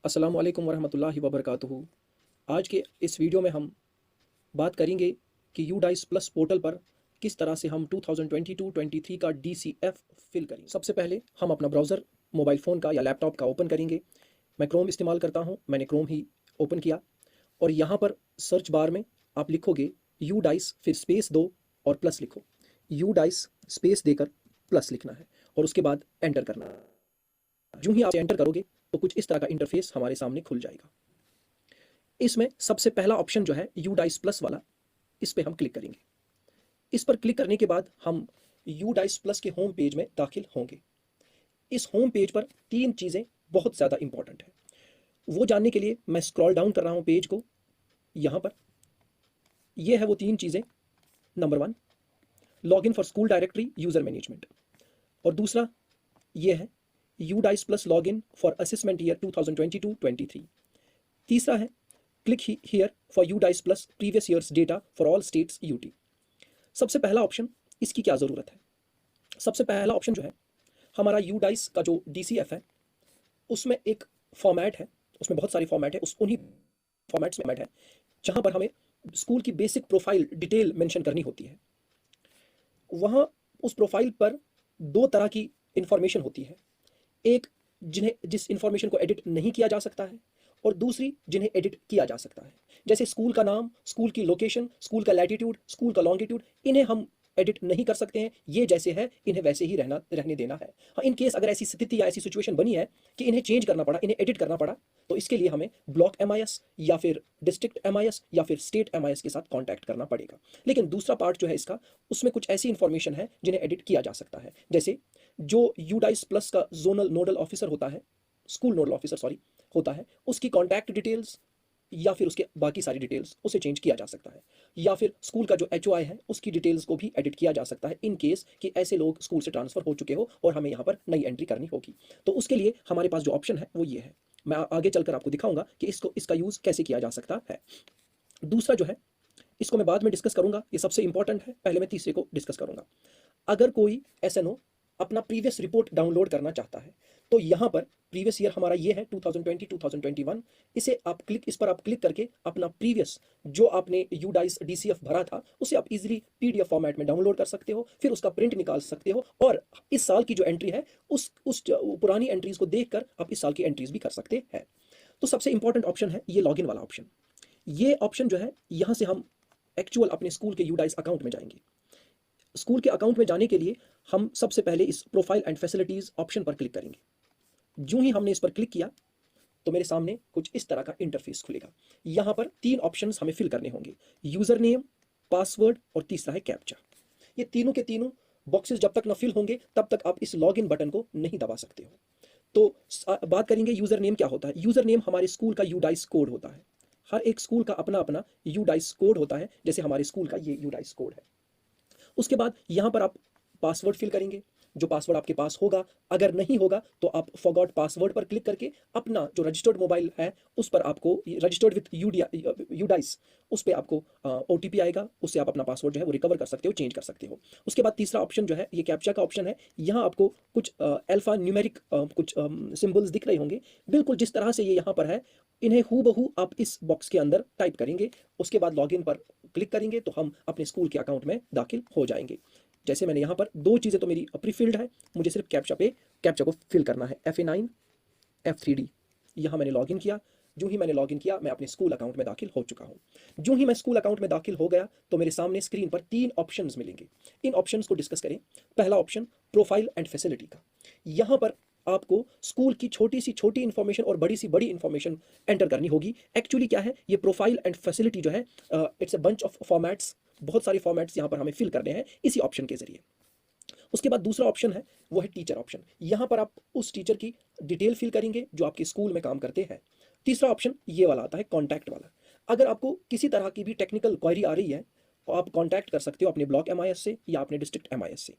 अस्सलामु अलैकुम वरहमतुल्लाहि वबरकातुहू। आज के इस वीडियो में हम बात करेंगे कि यूडाइस प्लस पोर्टल पर किस तरह से हम 2022-23 का DCF फिल करेंगे। सबसे पहले हम अपना ब्राउज़र मोबाइल फ़ोन का या लैपटॉप का ओपन करेंगे। मैं क्रोम इस्तेमाल करता हूँ, मैंने क्रोम ही ओपन किया और यहाँ पर सर्च बार में आप लिखोगे यूडाइस फिर स्पेस दो और प्लस लिखो। यूडाइस स्पेस देकर प्लस लिखना है और उसके बाद एंटर करना है। जो ही आप एंटर करोगे तो कुछ इस तरह का इंटरफेस हमारे सामने खुल जाएगा। इसमें सबसे पहला ऑप्शन जो है यूडाइस प्लस वाला, इस पे हम क्लिक करेंगे। इस पर क्लिक करने के बाद हम यूडाइस प्लस के होम पेज में दाखिल होंगे। इस होम पेज पर तीन चीज़ें बहुत ज़्यादा इंपॉर्टेंट है, वो जानने के लिए मैं स्क्रॉल डाउन कर रहा हूँ पेज को। यहाँ पर ये है वो तीन चीज़ें। Number 1 login for school directory user management, और दूसरा ये है UDISE plus login for assessment year 2022-23। तीसरा है click here for UDISE plus previous years data for all states UT. सबसे पहला ऑप्शन, इसकी क्या ज़रूरत है? सबसे पहला ऑप्शन जो है हमारा यूडाइस का जो DCF है उसमें एक फॉर्मेट है, उसमें बहुत सारे फॉर्मेट है, उस उन्हीं फॉर्मेट्स में है जहाँ पर हमें स्कूल की बेसिक प्रोफाइल डिटेल मेंशन करनी होती है। वहाँ उस प्रोफाइल पर दो तरह की इंफॉर्मेशन होती है, एक जिस इंफॉर्मेशन को एडिट नहीं किया जा सकता है और दूसरी जिन्हें एडिट किया जा सकता है। जैसे स्कूल का नाम, स्कूल की लोकेशन, स्कूल का लैटिट्यूड, स्कूल का लॉन्गिट्यूड, इन्हें हम एडिट नहीं कर सकते हैं। ये जैसे है इन्हें वैसे ही रहने देना है। हाँ, इन केस अगर ऐसी स्थिति या ऐसी सिचुएशन बनी है कि इन्हें चेंज करना पड़ा, इन्हें एडिट करना पड़ा, तो इसके लिए हमें ब्लॉक MIS या फिर डिस्ट्रिक्ट MIS या फिर स्टेट MIS के साथ कॉन्टैक्ट करना पड़ेगा। लेकिन दूसरा पार्ट जो है इसका, उसमें कुछ ऐसी इंफॉर्मेशन है जिन्हें एडिट किया जा सकता है। जैसे जो यूडाइस प्लस का जोनल नोडल ऑफिसर होता है, स्कूल नोडल ऑफिसर सॉरी होता है, उसकी कॉन्टैक्ट डिटेल्स या फिर उसके बाकी सारी डिटेल्स उसे चेंज किया जा सकता है, या फिर स्कूल का जो HOI है उसकी डिटेल्स को भी एडिट किया जा सकता है इन केस कि ऐसे लोग स्कूल से ट्रांसफर हो चुके हो और हमें यहाँ पर नई एंट्री करनी होगी। तो उसके लिए हमारे पास जो ऑप्शन है वो ये है। मैं आगे चलकर आपको दिखाऊंगा कि इसका यूज़ कैसे किया जा सकता है। दूसरा जो है इसको मैं बाद में डिस्कस करूंगा, ये सबसे इंपॉर्टेंट है, पहले मैं तीसरे को डिस्कस करूंगा। अगर कोई SNO अपना प्रीवियस रिपोर्ट डाउनलोड करना चाहता है तो यहाँ पर प्रीवियस ईयर हमारा ये है 2020-2021। इस पर आप क्लिक करके अपना प्रीवियस जो आपने यूडाइस DCF भरा था उसे आप इजीली PDF फॉर्मेट में डाउनलोड कर सकते हो, फिर उसका प्रिंट निकाल सकते हो और इस साल की जो एंट्री है उस पुरानी एंट्रीज को देखकर आप इस साल की एंट्रीज भी कर सकते हैं। तो सबसे इंपॉर्टेंट ऑप्शन है ये लॉगिन वाला ऑप्शन। ये ऑप्शन जो है यहाँ से हम एक्चुअल अपने स्कूल के यूडाइस अकाउंट में जाएंगे। स्कूल के अकाउंट में जाने के लिए हम सबसे पहले इस प्रोफाइल एंड फैसिलिटीज ऑप्शन पर क्लिक करेंगे। जो ही हमने इस पर क्लिक किया तो मेरे सामने कुछ इस तरह का इंटरफेस खुलेगा। यहाँ पर तीन ऑप्शंस हमें फिल करने होंगे, यूजर नेम, पासवर्ड और तीसरा है कैप्चा। ये तीनों के तीनों बॉक्सेस जब तक ना फिल होंगे तब तक आप इस लॉगिन बटन को नहीं दबा सकते हो। तो बात करेंगे यूजर नेम क्या होता है। यूजर नेम हमारे स्कूल का यूडाइस कोड होता है। हर एक स्कूल का अपना अपना यूडाइस कोड होता है, जैसे हमारे स्कूल का ये यूडाइस कोड है। उसके बाद यहाँ पर आप पासवर्ड फिल करेंगे, जो पासवर्ड आपके पास होगा। अगर नहीं होगा तो आप फॉरगॉट पासवर्ड पर क्लिक करके अपना जो रजिस्टर्ड मोबाइल है उस पर आपको रजिस्टर्ड विथ यूडाइस उस पर आपको OTP आएगा, उससे आप अपना पासवर्ड जो है वो रिकवर कर सकते हो, चेंज कर सकते हो। उसके बाद तीसरा ऑप्शन जो है ये कैप्चा का ऑप्शन है। यहाँ आपको कुछ अल्फा न्यूमेरिक कुछ सिंबल्स दिख रहे होंगे, बिल्कुल जिस तरह से ये यहाँ पर है इन्हें हूबहू आप इस बॉक्स के अंदर टाइप करेंगे। उसके बाद लॉगिन पर क्लिक करेंगे तो हम अपने स्कूल के अकाउंट में दाखिल हो जाएंगे। जैसे मैंने यहाँ पर दो चीज़ें तो मेरी प्री फिल्ड है, मुझे सिर्फ कैप्चा को फिल करना है, FA9 F3D। यहाँ मैंने लॉगिन किया। जो ही मैंने लॉगिन किया मैं अपने स्कूल अकाउंट में दाखिल हो चुका हूँ। जो ही मैं स्कूल अकाउंट में दाखिल हो गया तो मेरे सामने स्क्रीन पर तीन ऑप्शंस मिलेंगे। इन ऑप्शंस को डिस्कस करें। पहला ऑप्शन प्रोफाइल एंड फैसिलिटी का। यहाँ पर आपको स्कूल की छोटी सी छोटी इंफॉर्मेशन और बड़ी सी बड़ी इंफॉर्मेशन एंटर करनी होगी। एक्चुअली क्या है ये प्रोफाइल एंड फैसिलिटी जो है, it's a bunch of formats, बहुत सारे फॉर्मेट्स यहाँ पर हमें फिल करने हैं इसी ऑप्शन के जरिए। उसके बाद दूसरा ऑप्शन है वो है टीचर ऑप्शन। यहाँ पर आप उस टीचर की डिटेल फिल करेंगे जो आपके स्कूल में काम करते हैं। तीसरा ऑप्शन ये वाला आता है कॉन्टैक्ट वाला। अगर आपको किसी तरह की भी टेक्निकल क्वेरी आ रही है तो आप कॉन्टैक्ट कर सकते हो अपने ब्लॉक MIS से या अपने डिस्ट्रिक्ट MIS से।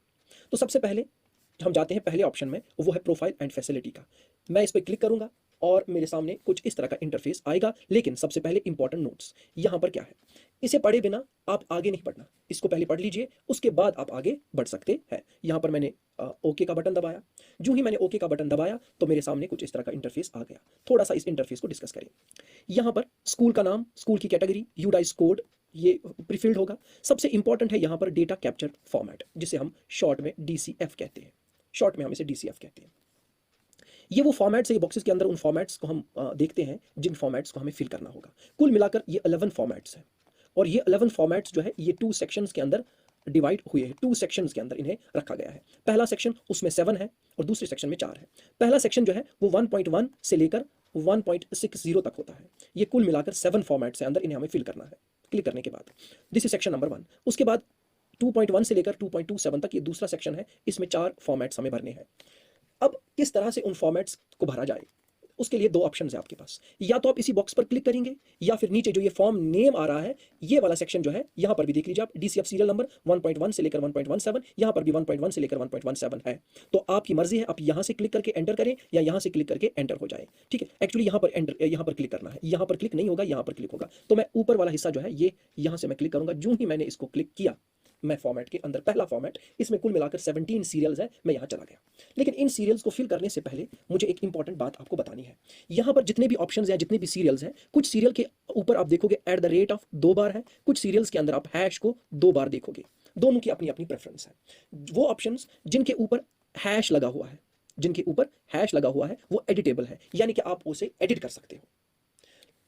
तो सबसे पहले हम जाते हैं पहले ऑप्शन में, वो है प्रोफाइल एंड फैसिलिटी का। मैं इस पर क्लिक करूंगा और मेरे सामने कुछ इस तरह का इंटरफेस आएगा। लेकिन सबसे पहले इंपॉर्टेंट नोट्स यहाँ पर क्या है, इसे पढ़े बिना आप आगे नहीं बढ़ना, इसको पहले पढ़ लीजिए, उसके बाद आप आगे बढ़ सकते हैं। यहाँ पर मैंने ओके का बटन दबाया। जो ही मैंने ओके का बटन दबाया तो मेरे सामने कुछ इस तरह का इंटरफेस आ गया। थोड़ा सा इस इंटरफेस को डिस्कस करें। यहाँ पर स्कूल का नाम, स्कूल की कैटेगरी, यूडाइस कोड ये प्रीफिल्ड होगा। सबसे इंपॉर्टेंट है यहाँ पर डेटा कैप्चर फॉर्मेट, जिसे हम शॉर्ट में DCF कहते हैं। शॉर्ट में हम इसे DCF कहते हैं। ये वो फॉर्मेट्स है, ये बॉक्सेस के अंदर उन फॉर्मेट्स को हम देखते हैं जिन फॉर्मेट्स को हमें फिल करना होगा। कुल मिलाकर ये 11 फॉर्मेट्स हैं और ये 11 फॉर्मेट्स जो है ये 2 सेक्शंस के अंदर डिवाइड हुए हैं। 2 सेक्शंस के अंदर इन्हें रखा गया है। पहला सेक्शन उसमें 7 है और दूसरे सेक्शन में 4 है। पहला सेक्शन जो है वो 1.1 से लेकर 1.60 तक होता है। ये कुल मिलाकर 7 फॉर्मेट्स हैं अंदर, इन्हें हमें फिल करना है। क्लिक करने के बाद दिस इज सेक्शन नंबर 1। उसके बाद 2.1 से लेकर 2.27 तक ये दूसरा सेक्शन है, इसमें 4 फॉर्मेट्स हमें भरने हैं। अब किस तरह से उन फॉर्मेट्स को भरा जाए, उसके लिए 2 ऑप्शंस है आपके पास। या तो आप इसी बॉक्स पर क्लिक करेंगे या फिर नीचे जो ये फॉर्म नेम आ रहा है, ये वाला सेक्शन जो है यहाँ पर भी देख लीजिए आप, DCF सीरियल नंबर 1.1 से लेकर 1.17, यहाँ पर भी 1.1 से लेकर 1.17 है। तो आपकी मर्जी है, आप यहाँ से क्लिक करके एंटर करें या यहाँ से क्लिक करके एंटर हो जाए। ठीक है, एक्चुअली यहाँ पर एंटर, यहाँ पर क्लिक करना है, यहाँ पर क्लिक नहीं होगा, यहाँ पर क्लिक होगा। तो मैं ऊपर वाला हिस्सा जो है ये यहाँ से मैं क्लिक करूंगा। जो ही मैंने इसको क्लिक किया, मैं फॉर्मेट के अंदर, पहला फॉर्मेट, इसमें कुल मिलाकर 17 सीरियल्स है, मैं यहाँ चला गया। लेकिन इन सीरियल्स को फिल करने से पहले मुझे एक इंपॉर्टेंट बात आपको बतानी है। यहाँ पर जितने भी ऑप्शंस हैं, जितने भी सीरियल्स हैं, कुछ सीरियल के ऊपर आप देखोगे @ 2 बार है, कुछ सीरियल्स के अंदर आप हैश को 2 बार देखोगे। दोनों की अपनी अपनी प्रेफरेंस है। वो ऑप्शंस जिनके ऊपर हैश लगा हुआ है, जिनके ऊपर हैश लगा हुआ है, वो एडिटेबल है, यानी कि आप उसे एडिट कर सकते हो।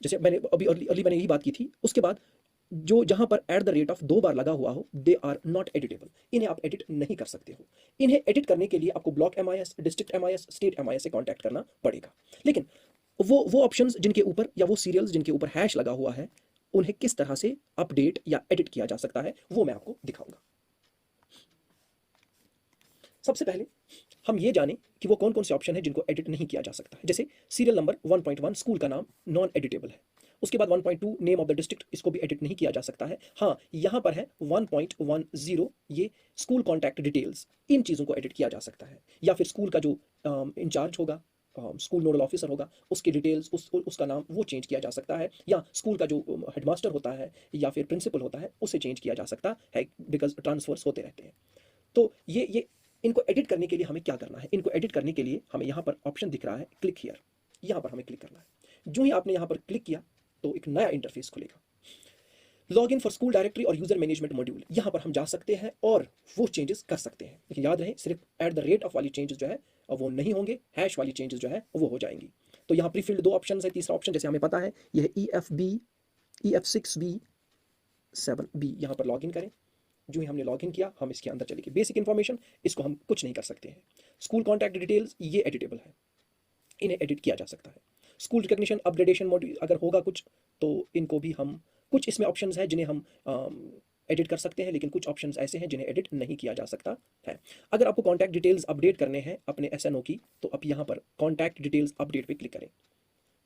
जैसे मैंने अभी अर्ली मैंने यही बात की थी। उसके बाद जो जहां पर @ 2 बार लगा हुआ हो, दे आर नॉट एडिटेबल, इन्हें आप एडिट नहीं कर सकते हो। इन्हें एडिट करने के लिए आपको block MIS, district MIS, state MIS से कॉन्टैक्ट करना पड़ेगा। लेकिन वो ऑप्शंस जिनके ऊपर, या वो सीरियल्स जिनके ऊपर हैश लगा हुआ है, उन्हें किस तरह से अपडेट या एडिट किया जा सकता है, वो मैं आपको दिखाऊंगा। सबसे पहले हम ये जानें कि वो कौन कौन से ऑप्शन है जिनको एडिट नहीं किया जा सकता है। जैसे सीरियल नंबर 1.1, स्कूल का नाम, नॉन एडिटेबल है। उसके बाद 1.2, नेम ऑफ द डिस्ट्रिक्ट, इसको भी एडिट नहीं किया जा सकता है। हाँ, यहाँ पर है 1.10, ये स्कूल कॉन्टैक्ट डिटेल्स, इन चीज़ों को एडिट किया जा सकता है। या फिर स्कूल का जो इंचार्ज होगा, स्कूल नोडल ऑफिसर होगा, उसकी डिटेल्स, उसका नाम, वो चेंज किया जा सकता है। या स्कूल का जो हेडमास्टर होता है या फिर प्रिंसिपल होता है, उसे चेंज किया जा सकता है, बिकॉज ट्रांसफर्स होते रहते हैं। तो ये इनको एडिट करने के लिए हमें क्या करना है? इनको एडिट करने के लिए हमें यहाँ पर ऑप्शन दिख रहा है, क्लिक हियर, यहाँ पर हमें क्लिक करना है। जो ही आपने यहाँ पर क्लिक किया तो एक नया इंटरफेस खुलेगा। Log in for school directory और यूजर मैनेजमेंट मॉड्यूल, यहाँ पर हम जा सकते हैं और वो चेंजेस कर सकते हैं। लेकिन याद रहे, सिर्फ @ वाली चेंजेस जो है वो नहीं होंगे, हैश वाली चेंजेस जो है वो हो जाएंगी। तो यहाँ प्रीफिल्ड 2 ऑप्शन है। तीसरा ऑप्शन जैसे हमें पता है यह EF6B7B, यहाँ पर लॉग इन करें। जो ही हमने लॉगिन किया, हम इसके अंदर चलेंगे। बेसिक इन्फॉर्मेशन, इसको हम कुछ नहीं कर सकते हैं। स्कूल कॉन्टैक्ट डिटेल्स, ये एडिटेबल है, इन्हें एडिट किया जा सकता है। स्कूल रिकग्निशन अपग्रेडेशन मॉड्यूल अगर होगा कुछ, तो इनको भी हम, कुछ इसमें ऑप्शंस हैं जिन्हें हम एडिट कर सकते हैं, लेकिन कुछ ऑप्शंस ऐसे हैं जिन्हें एडिट नहीं किया जा सकता है। अगर आपको कॉन्टैक्ट डिटेल्स अपडेट करने हैं अपने SNO की, तो आप यहाँ पर कॉन्टैक्ट डिटेल्स अपडेट पे क्लिक करें।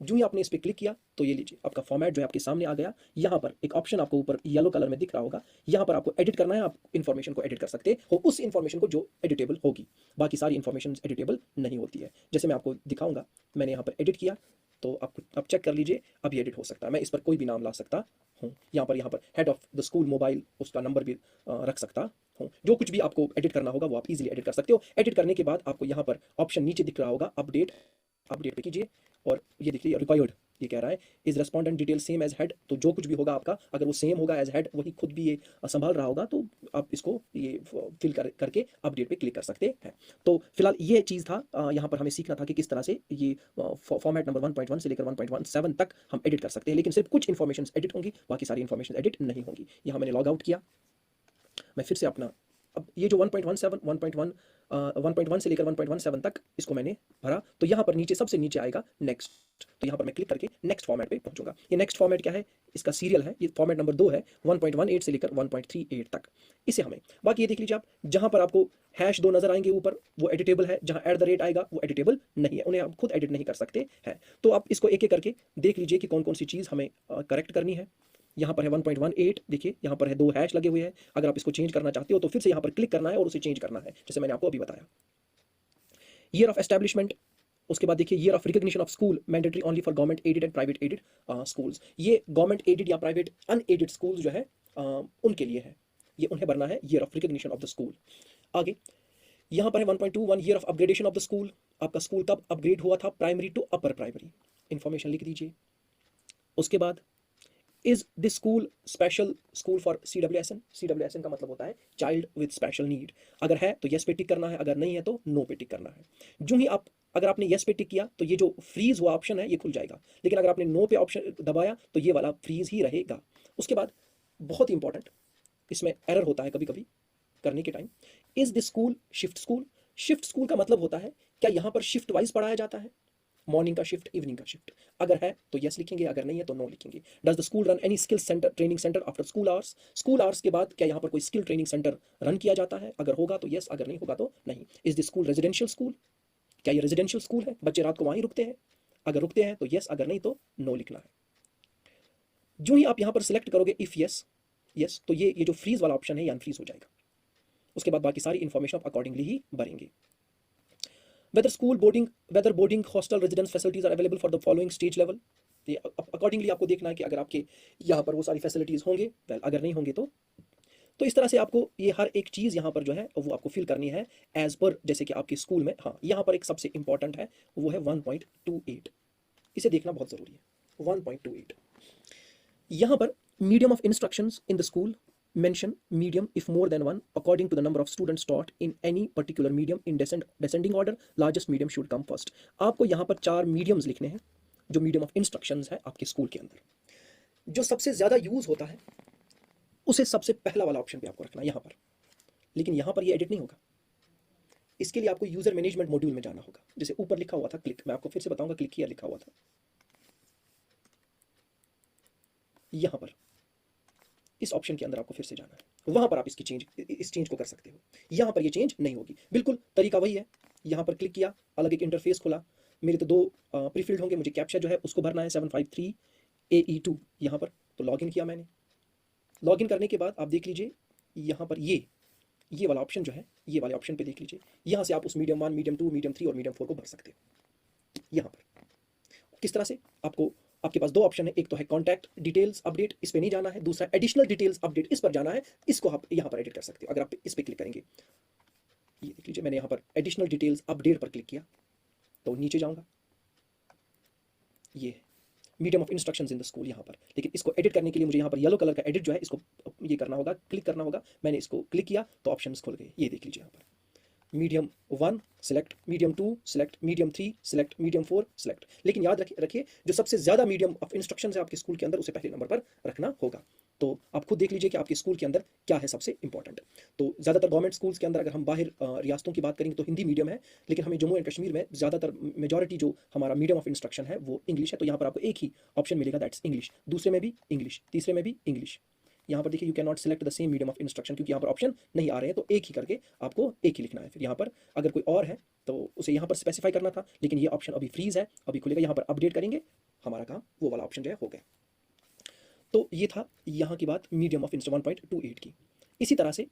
जो ही आपने इस पर क्लिक किया तो ये लीजिए, आपका फॉर्मेट जो है आपके सामने आ गया। यहाँ पर एक ऑप्शन आपको ऊपर येलो कलर में दिख रहा होगा, यहाँ पर आपको एडिट करना है। आप इन्फॉर्मेशन को एडिट कर सकते हो, उस इन्फॉर्मेशन को जो एडिटेबल होगी। बाकी सारी इन्फॉर्मेशन एडिटेबल नहीं होती है। जैसे मैं आपको दिखाऊंगा, मैंने यहाँ पर एडिट किया तो आप चेक कर लीजिए, अब ये एडिट हो सकता है। मैं इस पर कोई भी नाम ला सकता हूँ। यहाँ पर head of the school mobile, उसका नंबर भी रख सकता हूँ। जो कुछ भी आपको एडिट करना होगा वो आप इजीली एडिट कर सकते हो। एडिट करने के बाद आपको यहाँ पर ऑप्शन नीचे दिख रहा होगा, अपडेट पे कीजिए और ये दिख लीजिए रिक्वायर्ड, ये कह रहा है is respondent detail same as head. तो जो कुछ भी होगा आपका, अगर वो सेम होगा एज हेड, वही खुद भी ये संभाल रहा होगा, तो आप इसको ये फिल करके अपडेट पे क्लिक कर सकते हैं। तो फिलहाल ये चीज़ था, यहाँ पर हमें सीखना था कि किस तरह से ये फॉर्मेट नंबर 1.1 से लेकर 1.17 तक हम एडिट कर सकते हैं। लेकिन सिर्फ कुछ इन्फॉर्मेशन एडिट होंगी, बाकी सारी इन्फॉर्मेशन एडिट नहीं होंगी। यहाँ मैंने लॉग आउट किया, मैं फिर से अपना, अब ये जो 1.1 से लेकर 1.17 तक इसको मैंने भरा, तो यहाँ पर नीचे सबसे नीचे आएगा नेक्स्ट। तो यहाँ पर मैं क्लिक करके नेक्स्ट फॉर्मेट पे पहुंचूंगा। ये नेक्स्ट फॉर्मेट क्या है? इसका सीरियल है, ये फॉर्मेट नंबर 2 है, 1.18 से लेकर 1.38 तक। इसे हमें, बाकी ये देख लीजिए आप, जहाँ पर आपको हैश 2 नजर आएंगे ऊपर, वो एडिटेबल है। जहाँ @ आएगा वो एडिटेबल नहीं है, उन्हें आप खुद एडिट नहीं कर सकते हैं। तो आप इसको एक एक करके देख लीजिए कि कौन कौन सी चीज़ हमें करेक्ट करनी है। यहाँ पर है 1.18, देखिए यहाँ पर है 2 हैश लगे हुए हैं। अगर आप इसको चेंज करना चाहते हो तो फिर से यहाँ पर क्लिक करना है और उसे चेंज करना है, जैसे मैंने आपको अभी बताया। ईयर ऑफ एस्टैब्लिशमेंट, उसके बाद देखिए year of recognition of school mandatory only for government aided and private aided schools. ये गवर्नमेंट एडेड या प्राइवेट अनएडेड स्कूल्स जो है उनके लिए है, ये उन्हें भरना है year of recognition of the school. आगे यहाँ पर है 1.21 year of upgradation of the school, आपका स्कूल कब अपग्रेड हुआ था primary to upper primary, information लिख दीजिए। उसके बाद is this school special school for CWSN, CWSN का मतलब होता है चाइल्ड विद स्पेशल नीड, अगर है तो यस पे टिक करना है, अगर नहीं है तो नो पे टिक करना है। जो ही आप अगर आपने यस पे टिक किया तो ये जो फ्रीज हुआ ऑप्शन है ये खुल जाएगा, लेकिन अगर आपने नो पे ऑप्शन दबाया तो ये वाला फ्रीज ही रहेगा। उसके बाद बहुत ही इंपॉर्टेंट, इसमें एरर होता है कभी कभी करने के time, is this school shift school. Shift school का मतलब होता है क्या यहाँ पर शिफ्ट वाइज पढ़ाया जाता है, मॉर्निंग का शिफ्ट, इवनिंग का शिफ्ट, अगर है तो यस लिखेंगे, अगर नहीं है तो नो लिखेंगे। Does the school run any skill centre training centre after school hours, school hours के बाद क्या यहाँ पर कोई स्किल ट्रेनिंग सेंटर रन किया जाता है, अगर होगा तो यस, अगर नहीं होगा तो नहीं। Is the school residential school, क्या ये रेजिडेंशियल स्कूल है, बच्चे रात को वहीं रुकते हैं, अगर रुकते हैं तो यस, अगर नहीं तो नो लिखना है। जो ही आप यहाँ पर सिलेक्ट करोगे इफ यस यस तो ये जो फ्रीज वाला ऑप्शन है ये अनफ्रीज हो जाएगा। उसके बाद बाकी सारी इन्फॉर्मेशन आप अकॉर्डिंगली ही भरेंगे। whether boarding hostel residence facilities are available for the following stage level, ये अकॉर्डिंगली आपको देखना है कि अगर आपके यहाँ पर वो सारी फैसिलिटीज़ होंगे वेल, अगर नहीं होंगे तो इस तरह से आपको ये हर एक चीज़ यहाँ पर जो है वो आपको फिल करनी है एज पर जैसे कि आपके स्कूल में। हाँ, यहाँ पर एक सबसे इंपॉर्टेंट है वो है 1.28, इसे देखना बहुत ज़रूरी है। 1.28 यहाँ पर medium of instructions in the school mention medium if more than one according to the number of students taught in any particular medium in descending order, largest medium should come first। आपको यहाँ पर 4 mediums लिखने हैं जो medium of instructions है आपके school के अंदर, जो सबसे ज़्यादा यूज़ होता है उसे सबसे पहला वाला ऑप्शन पे आपको रखना है यहाँ पर। लेकिन यहाँ पर ये एडिट नहीं होगा, इसके लिए आपको यूज़र मैनेजमेंट मॉड्यूल में जाना होगा। जैसे ऊपर लिखा हुआ था क्लिक, मैं आपको फिर से बताऊंगा क्लिक किया लिखा हुआ था, यहाँ पर इस ऑप्शन के अंदर आपको फिर से जाना है, वहां पर आप इस चेंज को कर सकते हो। यहां पर ये चेंज नहीं होगी, बिल्कुल तरीका वही है। यहां पर क्लिक किया, अलग एक इंटरफेस खुला, मेरे तो 2 प्रीफिल्ड होंगे, मुझे कैप्चा जो है उसको भरना है 753 AE2 यहाँ पर, तो लॉगिन किया मैंने। लॉगिन करने के बाद आप देख लीजिए यहाँ पर ये वाला ऑप्शन जो है, ये वाले ऑप्शन पे देख लीजिए, यहाँ से आप उस मीडियम 1, मीडियम 2, मीडियम 3 और मीडियम 4 को भर सकते हो। यहाँ पर किस तरह से आपके पास 2 ऑप्शन है, एक तो है कॉन्टैक्ट डिटेल्स अपडेट, इस पे नहीं जाना है, दूसरा एडिशनल डिटेल्स अपडेट, इस पर जाना है। इसको आप यहाँ पर एडिट कर सकते हो। अगर आप इस पे क्लिक करेंगे, ये देख लीजिए मैंने यहाँ पर एडिशनल डिटेल्स अपडेट पर क्लिक किया तो नीचे जाऊंगा, ये medium of instructions in the school यहाँ पर। लेकिन इसको एडिट करने के लिए मुझे यहाँ पर येलो कलर का एडिट जो है इसको ये करना होगा, क्लिक करना होगा। मैंने इसको क्लिक किया तो ऑप्शंस खुल गए, ये देख लीजिए यहाँ पर medium 1 select, medium 2 select, medium 3 select, medium 4 select. लेकिन याद रखिए जो सबसे ज़्यादा मीडियम ऑफ इंस्ट्रक्शन है आपके स्कूल के अंदर उसे पहले नंबर पर रखना होगा। तो आप खुद देख लीजिए कि आपके स्कूल के अंदर क्या है सबसे इंपॉर्टेंट। तो ज़्यादातर गवर्नमेंट स्कूल्स के अंदर अगर हम बाहर रियासतों की बात करेंगे तो हिंदी मीडियम है, लेकिन हमें जम्मू एंड कश्मीर में ज़्यादातर मेजॉरिटी जो हमारा मीडियम ऑफ इंस्ट्रक्शन है वो इंग्लिश है। तो यहाँ पर आपको एक ही ऑप्शन मिलेगा, दैट्स इंग्लिश। दूसरे में भी इंग्लिश, तीसरे में भी इंग्लिश। यहाँ पर देखिए you can not select the same medium of instruction, क्योंकि यहाँ पर ऑप्शन नहीं आ रहे हैं, तो एक ही करके आपको एक ही लिखना है। फिर यहाँ पर अगर कोई और है तो उसे यहाँ पर स्पेसिफाई करना था, लेकिन ये ऑप्शन अभी फ्रीज है, अभी खुलेगा। यहाँ पर अपडेट करेंगे, हमारा काम वो वाला ऑप्शन जो है हो गया। तो ये था यहाँ की बात मीडियम ऑफ इंस्ट्रक्शन 1.28 की। इसी तरह से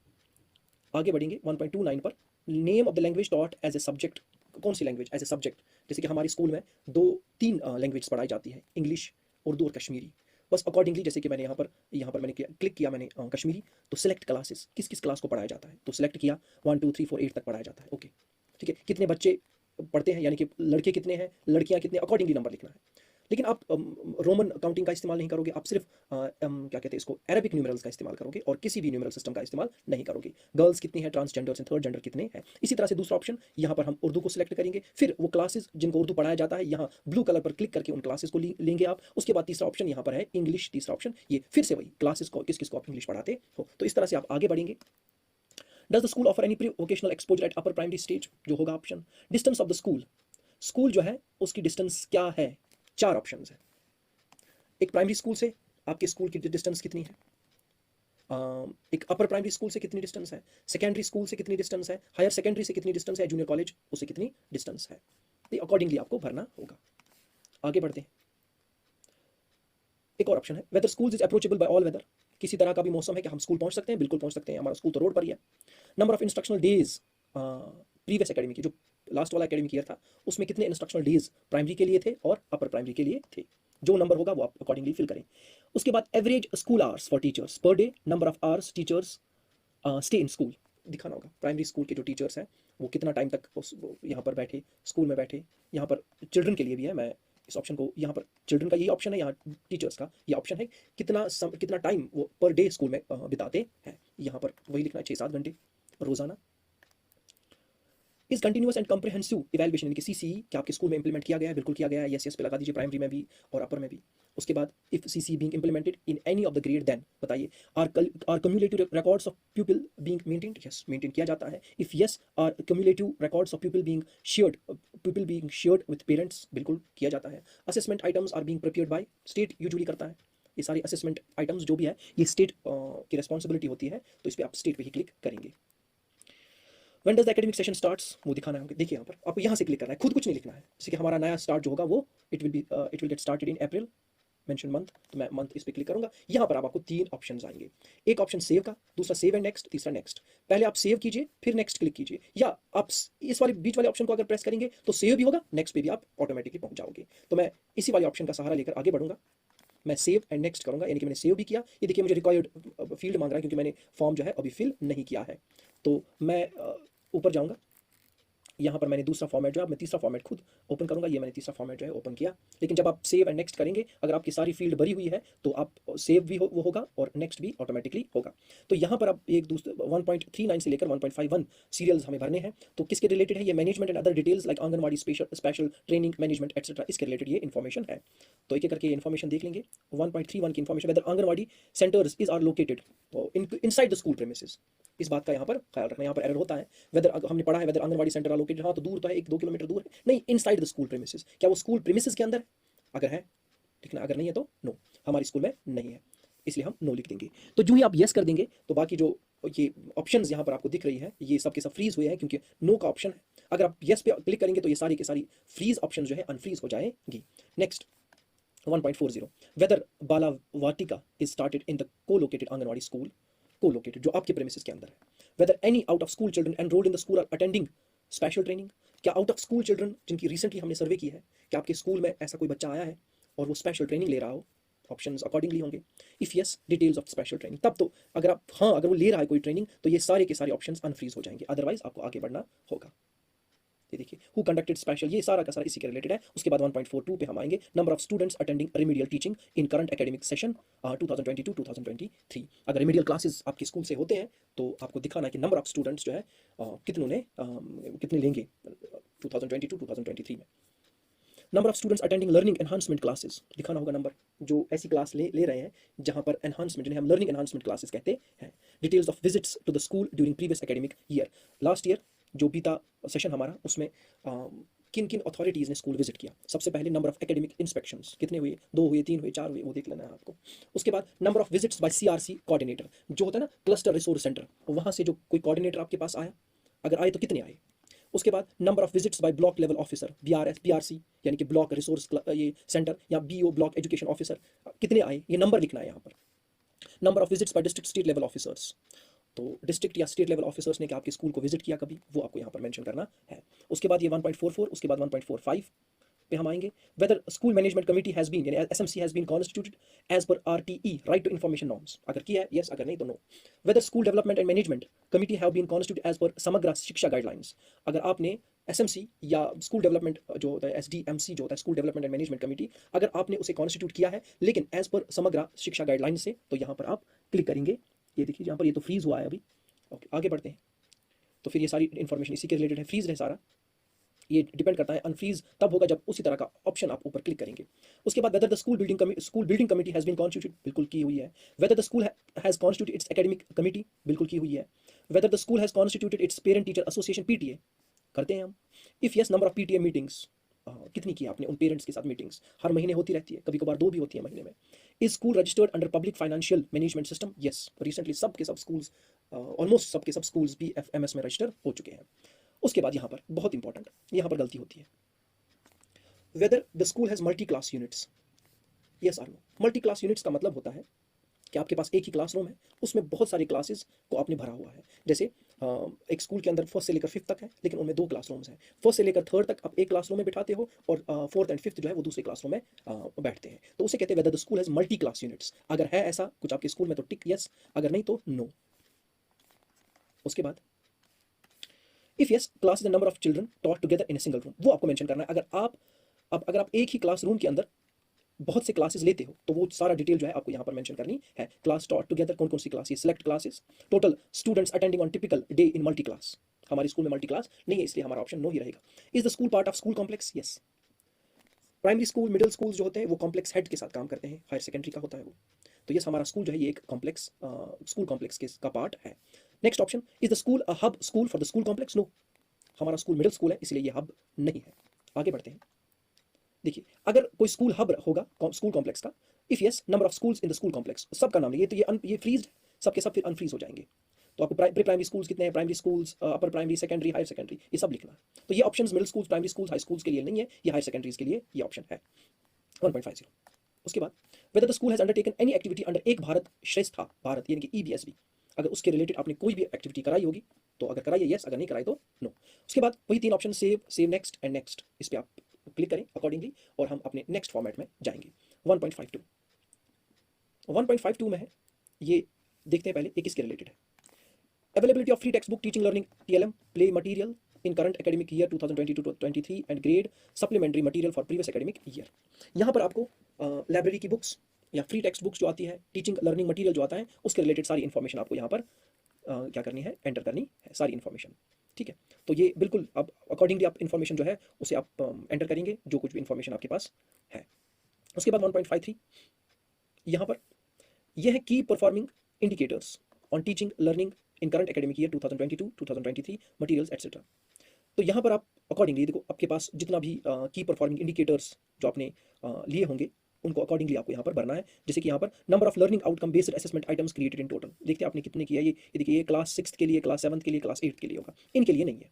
आगे बढ़ेंगे 1.29 पर, name of the language taught as a subject. कौन सी लैंग्वेज एज ए सब्जेक्ट? जैसे कि हमारे स्कूल में 2-3 लैंग्वेज पढ़ाई जाती है, इंग्लिश, उर्दू और कश्मीरी। बस अकॉर्डिंगली जैसे कि मैंने यहाँ पर मैंने क्लिक किया मैंने कश्मीरी, तो सिलेक्ट क्लासेस, किस किस क्लास को पढ़ाया जाता है, तो सिलेक्ट किया 1 2 3 4 8 तक पढ़ाया जाता है। ओके, ठीक है। कितने बच्चे पढ़ते हैं, यानी कि लड़के कितने हैं, लड़कियाँ कितने, अकॉर्डिंगली नंबर लिखना है। लेकिन आप रोमन काउंटिंग का इस्तेमाल नहीं करोगे, आप सिर्फ क्या कहते हैं इसको, अरबिक न्यूमरल्स का इस्तेमाल करोगे और किसी भी न्यूमरल सिस्टम का इस्तेमाल नहीं करोगे। गर्ल्स कितनी है, ट्रांसजेंडर्स एंड थर्ड जेंडर कितने हैं। इसी तरह से दूसरा ऑप्शन यहाँ पर हम उर्दू को सिलेक्ट करेंगे, फिर वो क्लासेस जिनको उर्दू पढ़ाया जाता है यहाँ ब्लू कलर पर क्लिक करके उन क्लासेस को लेंगे आप। उसके बाद तीसरा ऑप्शन यहाँ पर है इंग्लिश, तीसरा ऑप्शन ये फिर से वही क्लासेस को किस किस को आप इंग्लिश पढ़ाते हो। तो इस तरह से आप आगे बढ़ेंगे। Does the school offer any pre vocational exposure at upper primary stage, जो होगा option. Distance of the school, school जो है उसकी डिस्टेंस क्या है, 4 ऑप्शन है। एक प्राइमरी स्कूल से आपके स्कूल की डिस्टेंस कितनी है, एक अपर प्राइमरी स्कूल से कितनी डिस्टेंस है, सेकेंडरी स्कूल से कितनी डिस्टेंस है, हायर सेकेंडरी से कितनी डिस्टेंस है, जूनियर कॉलेज उससे कितनी डिस्टेंस है, तो अकॉर्डिंगली आपको भरना होगा। आगे बढ़ते हैं। एक और ऑप्शन है whether school is approachable by all weather, किसी तरह का भी मौसम है कि हम स्कूल पहुंच सकते हैं, बिल्कुल पहुंच सकते हैं, हमारा स्कूल तो रोड पर ही है। Number of instructional days previous academic जो लास्ट वाला एकेडमिक ईयर था उसमें कितने इंस्ट्रक्शनल डेज प्राइमरी के लिए थे और अपर प्राइमरी के लिए थे। जो नंबर होगा वो आप अकॉर्डिंगली फिल करें। उसके बाद average school hours for teachers per day, number of hours teachers stay in school दिखाना होगा। प्राइमरी स्कूल के जो टीचर्स हैं वो कितना टाइम तक यहाँ पर बैठे, स्कूल में बैठे। यहाँ पर चिल्ड्रन के लिए भी है, मैं इस ऑप्शन को यहाँ पर चिल्ड्रन का यही ऑप्शन है, यहाँ टीचर्स का ये ऑप्शन है कितना टाइम वो पर डे स्कूल में बिताते हैं। यहाँ पर वही लिखना है 6-7 घंटे रोजाना। इस कंटिन्यूअस एंड कम्प्रिहेंसिव इवैल्यूएशन यानी कि सीसीई क्या आपके स्कूल में इंप्लीमेंट किया गया है? बिल्कुल किया गया है, यस यस पे लगा दीजिए, प्राइमरी में भी और अपर में भी। उसके बाद if CCE being implemented in any of the grade then बताइए are cumulative records of people being maintained? Yes, maintain किया जाता है। If yes are cumulative records of people being shared with parents? बिल्कुल किया जाता है। Assessment items are being prepared by state usually करता है। ये सारे असेसमेंट आइटम्स जो भी है ये स्टेट की रिस्पॉन्सिबिलिटी होती है, तो इस पर आप स्टेट पे ही क्लिक करेंगे। When does the academic session starts? वो दिखाना है। देखिए यहाँ पर आपको यहाँ से क्लिक करना है, खुद कुछ नहीं लिखना है। जैसे कि हमारा नया स्टार्ट जो होगा वो it will get started in April, mention month, तो मैं मंथ इस पर क्लिक करूंगा। यहाँ पर आपको 3 ऑप्शंस आएंगे। एक ऑप्शन सेव का, दूसरा सेव एंड नेक्स्ट, तीसरा नेक्स्ट। पहले आप सेव कीजिए फिर नेक्स्ट क्लिक कीजिए, या आप इस वाले बीच वाले ऑप्शन को अगर प्रेस करेंगे तो सेव भी होगा, नेक्स्ट पे भी आप ऑटोमेटिकली पहुंच जाओगे। तो मैं इसी वाले ऑप्शन का सहारा लेकर आगे बढ़ूंगा। मैं सेव एंड नेक्स्ट करूंगा, यानी कि मैंने सेव भी किया। ये देखिए मुझे रिक्वायर्ड फील्ड मांग रहा है क्योंकि मैंने फॉर्म जो है अभी फिल नहीं किया है। तो मैं ऊपर जाऊंगा, यहाँ पर मैंने दूसरा फॉर्मेट जो है, मैं तीसरा फॉर्मेट खुद ओपन करूंगा। ये मैंने तीसरा फॉर्मेट जो है ओपन किया। लेकिन जब आप सेव एंड नेक्स्ट करेंगे, अगर आपकी सारी फील्ड भरी हुई है तो आप सेव भी वो होगा और नेक्स्ट भी ऑटोमेटिकली होगा। तो यहाँ पर आप एक दूसरे 1.39 से लेकर 1.51 सीरियल्स हमें भरने हैं। तो किसके रिलेटेड है ये? Management and other details like anganwadi special training management etcetera, इसके रिलेटेड ये इन्फॉर्मेशन है। तो एक एक करके इन्फॉर्मेशन देख लेंगे। 1.31 की information, whether anganwadi centres is are located inside the school premises. इस बात का यहाँ पर ख्याल रखना। यहाँ पर एरर होता है, वेदर हमने पढ़ा है whether anganwadi centre are located, हाँ तो दूर तो है, 1-2 किलोमीटर दूर है, नहीं इनसाइड द स्कूल प्रेमिसेस। क्या वो स्कूल प्रेमिसेस के अंदर है? अगर है लिखना, अगर नहीं है तो नो, हमारे स्कूल में नहीं है, इसलिए हम नो लिख देंगे। तो जो ही आप यस कर देंगे तो बाकी जो ये ऑप्शंस यहाँ पर आपको दिख रही है ये सब के सब फ्रीज हुए हैं क्योंकि नो का ऑप्शन है। अगर आप यस पे क्लिक करेंगे तो ये सारी की सारी फ्रीज ऑप्शन जो है अनफ्रीज हो जाएंगी। Next 1.40 whether Bal Vatika is started in the co-located anganwadi school, co-located जो आपके प्रेमिसेस के अंदर है। Whether any out of school children enrolled in the school are attending special training? क्या आउट ऑफ स्कूल चिल्ड्रन जिनकी रिसेंटली हमने सर्वे की है, क्या आपके स्कूल में ऐसा कोई बच्चा आया है और वो स्पेशल ट्रेनिंग ले रहा हो? ऑप्शंस अकॉर्डिंगली होंगे। If yes details of special training, तब तो अगर आप हाँ अगर वो ले रहा है कोई ट्रेनिंग तो ये सारे के सारे ऑप्शंस अनफ्रीज हो जाएंगे, अदरवाइज आपको आगे बढ़ना होगा। ये देखिए हु कंडक्टेड स्पेशल, ये सारा का सारा इसी के रिलेटेड है। उसके बाद 1.42 पे हम आएंगे, number of students attending remedial teaching in current academic session 2022-2023। अगर रेमेडियल क्लासेस आपके स्कूल से होते हैं तो आपको दिखाना है कि नंबर ऑफ स्टूडेंट्स जो है कितने लेंगे 2022-2023 में। Number of students attending learning enhancement classes, दिखाना होगा नंबर जो ऐसी क्लास ले रहे हैं जहां पर एनहांसमेंट, जिन्हें हम लर्निंग एनहांसमेंट क्लासेस कहते हैं। Details of visits to the school during previous academic year, last year जो बीता सेशन हमारा उसमें किन किन अथॉरिटीज़ ने स्कूल विजिट किया। सबसे पहले नंबर ऑफ एकेडमिक इंस्पेक्शंस कितने हुए, 2 हुए, 3 हुए, 4 हुए, वो देख लेना है आपको। उसके बाद number of visits by CRC coordinator, जो होता है ना क्लस्टर रिसोर्स सेंटर, वहाँ से जो कोई कोऑर्डिनेटर आपके पास आया, अगर आए तो कितने आए। उसके बाद number of visits bye block level officer, BRC यानी कि ब्लॉक रिसोर्स ये सेंटर, या बीओ ब्लॉक एजुकेशन ऑफिसर, कितने आए ये नंबर लिखना है यहाँ पर। Number of visits bye district state level officers, तो डिस्ट्रिक्ट या स्टेट लेवल ऑफिसर्स ने क्या आपके स्कूल को विजिट किया कभी, वो आपको यहाँ पर मेंशन करना है। उसके बाद ये 1.44, उसके बाद 1.45 पे हम आएंगे। Whether school management committee has been यानी SMC has been constituted as per RTE right to information norms, अगर किया है यस, अगर नहीं तो no. Whether school development and management committee have been constituted as per Samagra शिक्षा गाइडलाइंस, अगर आपने एसएमसी या स्कूल डेवलपमेंट जो होता है एसडीएमसी जो होता है school development and management committee, अगर आपने उसे कॉन्स्टिट्यूट किया है लेकिन एज पर समग्र शिक्षा गाइडलाइंस से, तो यहाँ पर आप क्लिक करेंगे। ये देखिए यहाँ पर ये तो फ्रीज हुआ है अभी। ओके आगे बढ़ते हैं। तो फिर ये सारी इन्फॉर्मेशन इसी के रिलेटेड है, फ्रीज है सारा। ये डिपेंड करता है, अनफ्रीज तब होगा जब उसी तरह का ऑप्शन आप ऊपर क्लिक करेंगे। उसके बाद whether the school building committee has been constituted, बिल्कुल की हुई है। Whether the school has constituted its academic committee, बिल्कुल की हुई है। Whether the school has constituted its parent teacher association, PTA करते हैं हम। If yes number of PTA meetings, कितनी की आपने उन पेरेंट्स के साथ मीटिंग्स, हर महीने होती रहती है, कभी कभार 2 भी होती है महीने में। Is school registered under public financial management system, yes recently सब के सब स्कूल्स, ऑलमोस्ट सबके सब स्कूल्स बीएफएमएस में रजिस्टर हो चुके हैं। उसके बाद यहाँ पर बहुत इंपॉर्टेंट, यहाँ पर गलती होती है, whether the school has multi class units, yes और नो। मल्टी क्लास यूनिट्स का मतलब होता है कि आपके पास एक ही क्लासरूम है, उसमें बहुत सारी क्लासेस को आपने भरा हुआ है। जैसे एक स्कूल के अंदर फर्स्ट से लेकर फिफ्थ तक है, लेकिन उनमें 2 क्लासरूम्स हैं। फर्स्ट से लेकर थर्ड तक आप एक क्लासरूम में बिठाते हो और फोर्थ एंड फिफ्थ जो है वो दूसरे क्लासरूम में बैठते हैं। तो उसे कहते हैं weather the school has multi class units. अगर है ऐसा कुछ आपके स्कूल में तो टिक यस, अगर नहीं तो नो। उसके बाद if yes class is the number of children taught together in a single room, वो आपको मेंशन करना है। अगर आप एक ही क्लासरूम के अंदर बहुत से क्लासेस लेते हो तो वो सारा डिटेल जो है आपको यहाँ पर मेंशन करनी है। क्लास टॉट टुगेदर, कौन कौन सी classes, select classes, total students attending on typical day in multi class. हमारे स्कूल में मल्टी क्लास नहीं है, इसलिए हमारा ऑप्शन नो ही रहेगा। Is the school part of school complex? Yes. Primary school middle school जो होते हैं वो कॉम्प्लेक्स हेड के साथ काम करते हैं, हायर सेकेंडरी का होता है वो। तो यस, हमारा स्कूल जो है ये एक कॉम्प्लेक्स स्कूल कॉम्प्लेक्स का पार्ट है। Next option, is the school a hub school for the school complex? No, हमारा स्कूल मिडिल स्कूल है इसलिए ये हब नहीं है। आगे बढ़ते हैं। देखिए, अगर कोई स्कूल हब होगा स्कूल कॉम्प्लेक्स का, if yes number of schools in the school complex, सबका नाम ये तो ये फ्रीज, सबके सब फिर अनफ्रीज हो जाएंगे। तो आपको प्री प्राइमरी स्कूल्स कितने हैं, primary schools, upper primary, secondary, higher secondary, ये सब लिखना है। तो ये options middle schools, primary schools, high schools के लिए नहीं है, ये हायर सेकेंडरीज के लिए ये ऑप्शन है। 1.50। उसके बाद whether the school has undertaken any activity under एक भारत श्रेष्ठा भारत यानी कि ईबीएसबी, अगर उसके रिलेटेड आपने कोई भी एक्टिविटी कराई होगी तो अगर कराई है यस, अगर नहीं कराई तो नो। उसके बाद वही 3 option, save, next and next, इस पर आप क्लिक करें अकॉर्डिंगली और हम अपने नेक्स्ट फॉर्मेट में जाएंगे। 1.52 में है, ये देखते हैं पहले ये किसके रिलेटेड है। Availability of free text book, teaching learning, TLM, play material in current academic year 2022-23 and grade supplementary material for previous academic year. यहाँ पर आपको लाइब्रेरी की बुक्स या फ्री टेक्स्ट बुक्स जो आती है, टीचिंग लर्निंग मटेरियल जो आता है, उसके रिलेटेड सारी इन्फॉर्मेशन आपको यहाँ पर क्या करनी है, एंटर करनी है सारी इन्फॉर्मेशन। ठीक है, तो ये बिल्कुल आप अकॉर्डिंगली आप इन्फॉर्मेशन जो है उसे आप एंटर करेंगे, जो कुछ भी इन्फॉर्मेशन आपके पास है। उसके बाद 1.53 यहाँ पर यह है की performing indicators on teaching learning in current academic year 2022-2023 materials etcetera. तो यहाँ पर आप अकॉर्डिंगली देखो, आपके पास जितना भी की परफॉर्मिंग इंडिकेटर्स जो आपने लिए होंगे उनको अकॉर्डिंगली आपको यहाँ पर भरना है। जैसे कि यहाँ पर number of learning outcome based assessment items created in total, देखते हैं आपने कितने किया। ये देखिए, ये क्लास 6 के लिए, क्लास 7 के लिए, क्लास 8 के लिए होगा, इनके लिए नहीं है।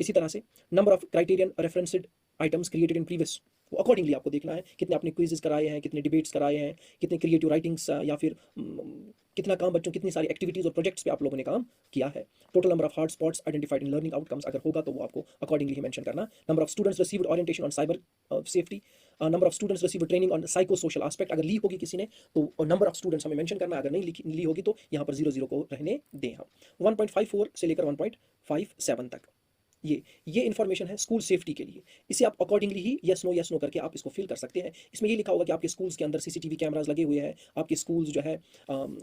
इसी तरह से number of criterion referenced items created in previous, वो अकॉर्डिंगली आपको देखना है कितने आपने क्विजेस कराए हैं, कितने डिबेट्स कराए हैं, कितने क्रिएटिव राइटिंग्स या फिर कितना काम बच्चों, कितनी सारी एक्टिविटीज़ और प्रोजेक्ट्स पे आप लोगों ने काम किया है। Total number of hard spots identified in learning outcomes, अगर होगा तो वो आपको अकॉर्डिंगली ही मेंशन करना। Number of students received orientation on cyber safety, number of students received training on psycho social aspect, अगर ली होगी किसी ने तो नंबर ऑफ स्टूडेंट्स हमें मेंशन करना, अगर नहीं ली होगी तो यहाँ पर 0 को रहने दें हम। 1.54 से लेकर 1.57 तक ये इन्फॉर्मेशन है स्कूल सेफ्टी के लिए। इसे आप अकॉर्डिंगली ही यस नो करके आप इसको फिल कर सकते हैं। इसमें ये लिखा होगा कि आपके स्कूल्स के अंदर सीसीटीवी कैमरास लगे हुए हैं, आपके स्कूल्स जो है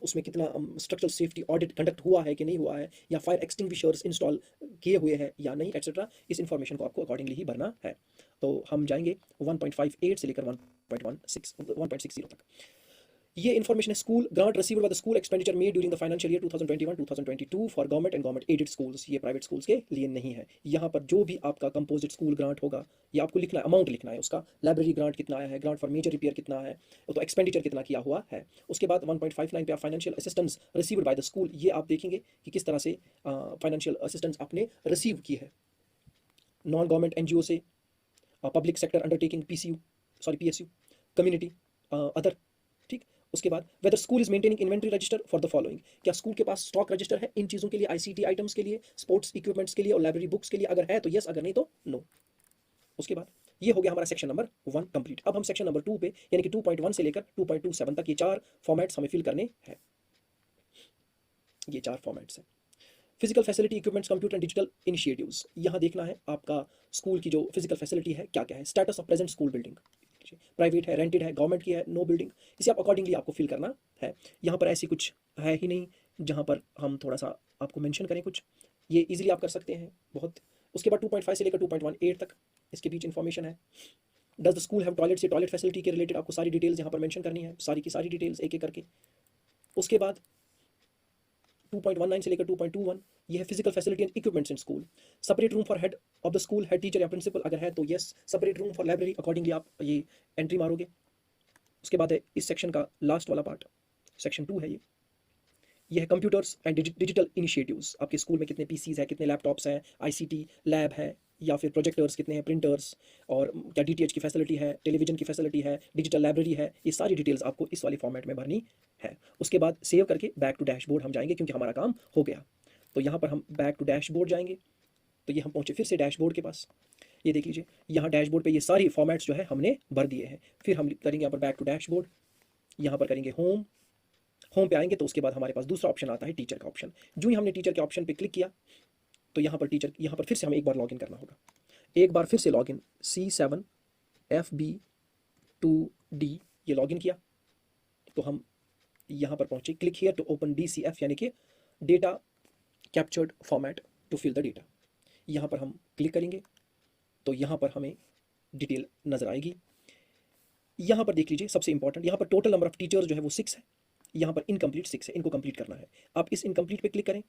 उसमें कितना स्ट्रक्चरल सेफ्टी ऑडिट कंडक्ट हुआ है कि नहीं हुआ है, या फायर एक्सटिंग्विशर्स इंस्टॉल किए हुए हैं या नहीं, एटसेट्रा। इस इन्फॉर्मेशन को आपको अकॉर्डिंगली ही भरना है। तो हम जाएंगे 1.58 से लेकर 1.60 तक। ये इन्फॉर्मेशन है school grant received by the school expenditure made during the financial year 2021-2022 for government and government aided schools, ये प्राइवेट स्कूल्स के लिए नहीं है। यहाँ पर जो भी आपका कंपोजिट स्कूल ग्रांट होगा ये आपको लिखना है, अमाउंट लिखना है उसका। लाइब्रेरी ग्रांट कितना आया है, ग्रांट फॉर मेजर रिपेयर कितना है, तो एक्सपेंडिचर कितना किया हुआ है। उसके बाद 1.59 पे आप financial assistance received by the school, ये आप देखेंगे कि किस तरह से फाइनेंशियल असिस्टेंस आपने रिसीव की है। नॉन गवर्नमेंट एनजीओ से, public sector undertaking, PSU, community, other. ठीक, उसके बाद whether school is maintaining inventory register for the following, क्या स्कूल के पास स्टॉक रजिस्टर है इन चीज़ों के लिए, आईसीटी आइटम्स के लिए, स्पोर्ट्स इक्विपमेंट्स के लिए और लाइब्रेरी बुक्स के लिए, अगर है तो यस, अगर नहीं तो नो। उसके बाद ये हो गया हमारा सेक्शन नंबर 1 कंप्लीट। अब हम सेक्शन नंबर 2 पे यानी कि 2.1 से लेकर 2.27 तक ये 4 फॉर्मेट्स हमें फिल करने हैं। ये 4 फॉर्मेट्स हैं। Physical facility, equipments, computer and digital initiatives, यहाँ देखना है आपका स्कूल की जो फिजिकल फैसिलिटी है क्या क्या है। Status of present school building, private है, रेंटेड है, गवर्नमेंट की है, नो बिल्डिंग, इसे आप अकॉर्डिंगली आपको फिल करना है। यहाँ पर ऐसी कुछ है ही नहीं जहाँ पर हम थोड़ा सा आपको मेंशन करें कुछ, ये इजीली आप कर सकते हैं बहुत। उसके बाद 2.5 से लेकर 2.18 तक इसके बीच इन्फॉर्मेशन है। Does the school have toilet, से टॉयलेट फैसिलिटी के रिलेटेड आपको सारी डिटेल्स यहाँ पर मेंशन करनी है, सारी की सारी डिटेल्स एक एक करके। उसके बाद 2.19 से लेकर 2.21 ये है physical facility and equipments in school. Separate room for head of the school, head teacher या प्रिंसिपल, अगर है तो yes. Separate room for library, accordingly आप ये एंट्री मारोगे। उसके बाद है इस सेक्शन का लास्ट वाला पार्ट, सेक्शन 2 है ये है कंप्यूटर्स एंड डिजिटल इनिशिएटिव्स। आपके स्कूल में कितने पीसीज हैं, कितने लैपटॉप्स हैं, आईसीटी लैब है या फिर प्रोजेक्टर्स कितने हैं, प्रिंटर्स, और क्या डीटीएच की फैसिलिटी है, टेलीविजन की फैसिलिटी है, डिजिटल लाइब्रेरी है, ये सारी डिटेल्स आपको इस वाले फॉर्मेट में भरनी है। उसके बाद सेव करके बैक टू डैशबोर्ड हम जाएंगे क्योंकि हमारा काम हो गया। तो यहाँ पर हम बैक टू डैशबोर्ड जाएंगे, तो ये हम पहुँचे फिर से डैशबोर्ड के पास। ये देख लीजिए, यहाँ डैशबोर्ड पे ये सारी फॉर्मेट्स जो है हमने भर दिए हैं। फिर हम करेंगे यहाँ पर बैक टू डैशबोर्ड, यहाँ पर करेंगे होम। होम पे आएंगे तो उसके बाद हमारे पास दूसरा ऑप्शन आता है टीचर का ऑप्शन। जो ही हमने टीचर के ऑप्शन पे क्लिक किया तो यहाँ पर टीचर, यहाँ पर फिर से हमें एक बार लॉगिन करना होगा। एक बार फिर से लॉगिन C7FB2D, ये लॉगिन किया तो हम यहाँ पर पहुँचे, click here to open DCF यानी कि data captured format to fill the data. यहाँ पर हम क्लिक करेंगे तो यहाँ पर हमें डिटेल नज़र आएगी। यहाँ पर देख लीजिए, सबसे इंपॉर्टेंट, यहाँ पर टोटल नंबर ऑफ टीचर्स जो है वो 6 है, यहाँ पर इनकम्प्लीट 6 है, इनको कंप्लीट करना है। आप इस इनकम्प्लीट पे क्लिक करें,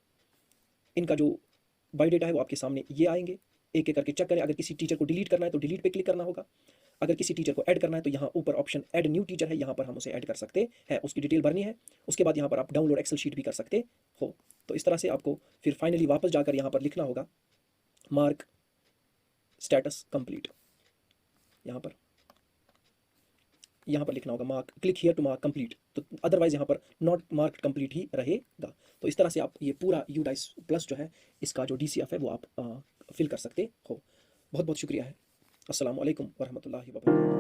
इनका जो बायोडेटा है वो आपके सामने ये आएंगे, एक एक करके चेक करें। अगर किसी टीचर को डिलीट करना है तो डिलीट पे क्लिक करना होगा। अगर किसी टीचर को ऐड करना है तो यहाँ ऊपर ऑप्शन ऐड न्यू टीचर है, यहाँ पर हम उसे ऐड कर सकते हैं, उसकी डिटेल भरनी है। उसके बाद यहाँ पर आप डाउनलोड एक्सेल शीट भी कर सकते हो। तो इस तरह से आपको फिर फाइनली वापस जाकर यहाँ पर लिखना होगा मार्क स्टेटस कंप्लीट। यहाँ पर लिखना होगा mark, click here to mark complete, तो अदरवाइज यहाँ पर नॉट मार्क कंप्लीट ही रहेगा। तो इस तरह से आप ये पूरा UDICE प्लस जो है इसका जो DCF है वो आप फिल कर सकते हो। बहुत बहुत शुक्रिया है। अस्सलाम वालेकुम वरहमतुल्लाहि वबरकातुहू।